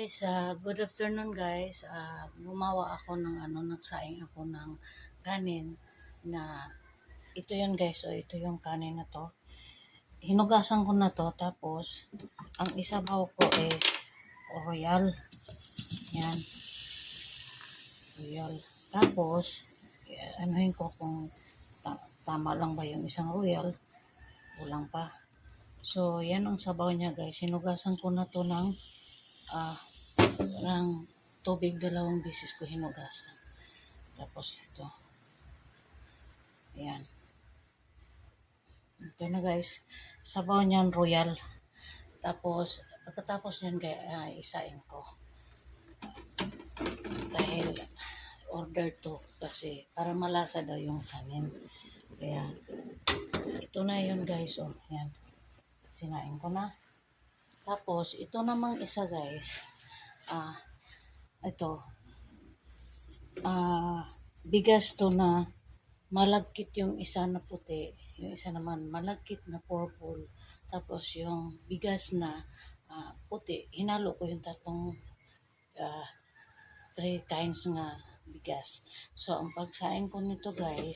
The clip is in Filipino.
Guys, good afternoon guys. Gumawa ako ng nagsaing ako ng kanin na ito yun guys. So ito yung kanin na to. Hinugasan ko na to tapos ang isabaw ko is royal. Yan. Royal. Tapos anuhin ko kung tama lang ba yung isang royal. Kulang pa. So yan ang sabaw niya guys. Hinugasan ko na to ng tubig, 2 beses ko hinugasan. Tapos ito. Ayan. Ito na guys. Sabaw niyan royal. Tapos, pagkatapos niyan isain ko. Dahil order to kasi para malasa daw yung kanin. Kaya, ito na yun guys. Oh, yan. Sinain ko na. Tapos, ito namang isa guys. Ito. Bigas to na malagkit yung isa na puti. Yung isa naman malagkit na purple. Tapos yung bigas na puti. Hinalo ko yung tatlong 3 times nga bigas. So, ang pagsain ko nito guys,